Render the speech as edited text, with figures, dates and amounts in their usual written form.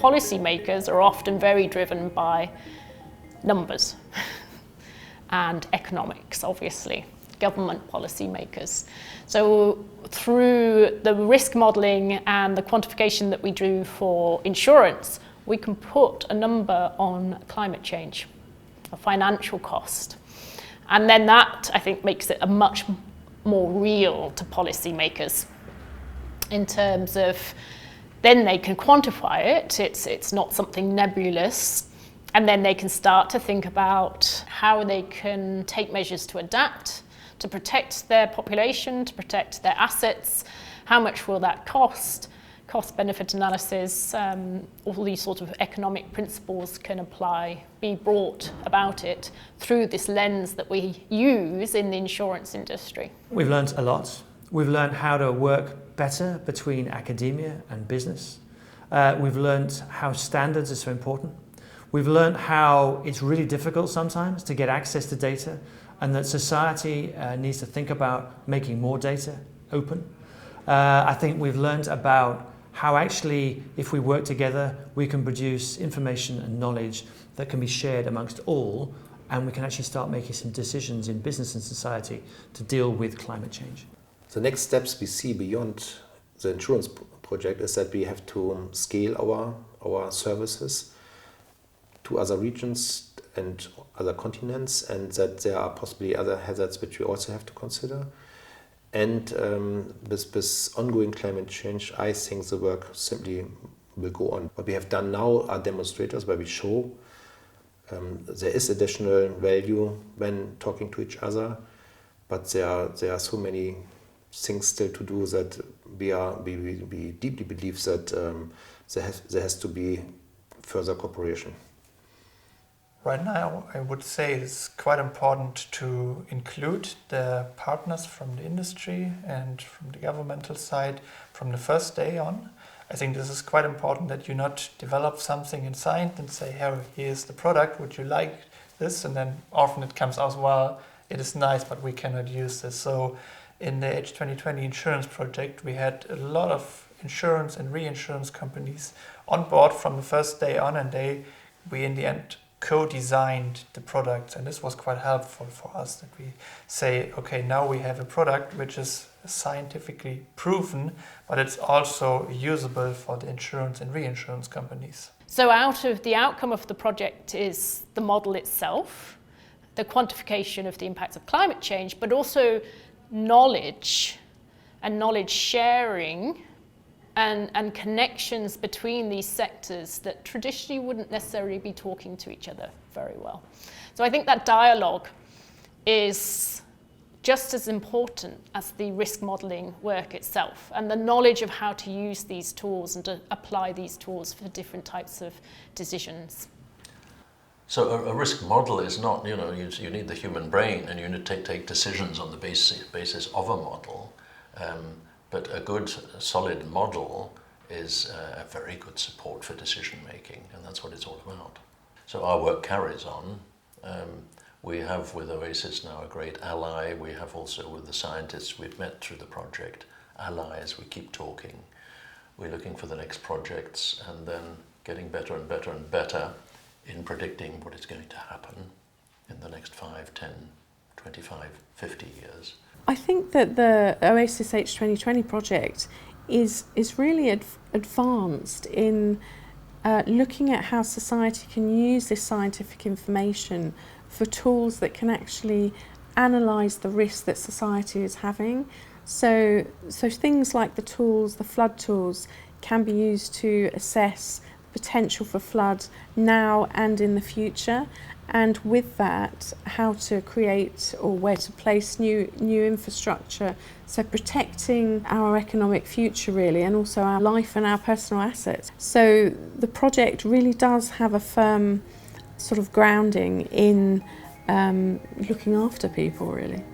policymakers are often very driven by numbers and economics, obviously, government policymakers. So through the risk modelling and the quantification that we do for insurance, we can put a number on climate change, a financial cost. And then that, I think, makes it a much more real to policymakers in terms of then they can quantify it. It's not something nebulous. And then they can start to think about how they can take measures to adapt, to protect their population, to protect their assets. How much will that cost? Cost-benefit analysis, all these sort of economic principles can be brought about it through this lens that we use in the insurance industry. We've learned a lot. We've learned how to work better between academia and business. We've learned how standards are so important. We've learned how it's really difficult sometimes to get access to data, and that society needs to think about making more data open. I think we've learned about how actually, if we work together, we can produce information and knowledge that can be shared amongst all, and we can actually start making some decisions in business and society to deal with climate change. The next steps we see beyond the insurance project is that we have to scale our services to other regions and other continents, and that there are possibly other hazards which we also have to consider. And with ongoing climate change, I think the work simply will go on. What we have done now are demonstrators where we show there is additional value when talking to each other, but there are so many things still to do that we deeply believe that there has to be further cooperation. Right now, I would say it's quite important to include the partners from the industry and from the governmental side from the first day on. I think this is quite important that you not develop something in science and say, here's the product, would you like this? And then often it comes out, well, it is nice, but we cannot use this. So in the H2020 insurance project, we had a lot of insurance and reinsurance companies on board from the first day on, and we in the end co-designed the products, and this was quite helpful for us, that we say, okay, now we have a product which is scientifically proven, but it's also usable for the insurance and reinsurance companies. So out of the outcome of the project is the model itself, the quantification of the impacts of climate change, but also knowledge and knowledge sharing and connections between these sectors that traditionally wouldn't necessarily be talking to each other very well. So I think that dialogue is just as important as the risk modelling work itself, and the knowledge of how to use these tools and to apply these tools for different types of decisions. So a risk model is not, you need the human brain and you need to take decisions on the basis of a model. But a good, solid model is a very good support for decision making, and that's what it's all about. So our work carries on. We have with Oasis now a great ally. We have also with the scientists we've met through the project, allies. We keep talking. We're looking for the next projects and then getting better and better and better in predicting what is going to happen in the next 5, 10, 25, 50 years. I think that the Oasis H2020 project is really advanced in looking at how society can use this scientific information for tools that can actually analyse the risk that society is having. So things like the flood tools can be used to assess the potential for flood now and in the future, and with that, how to create or where to place new infrastructure, so protecting our economic future really, and also our life and our personal assets. So the project really does have a firm sort of grounding in looking after people really.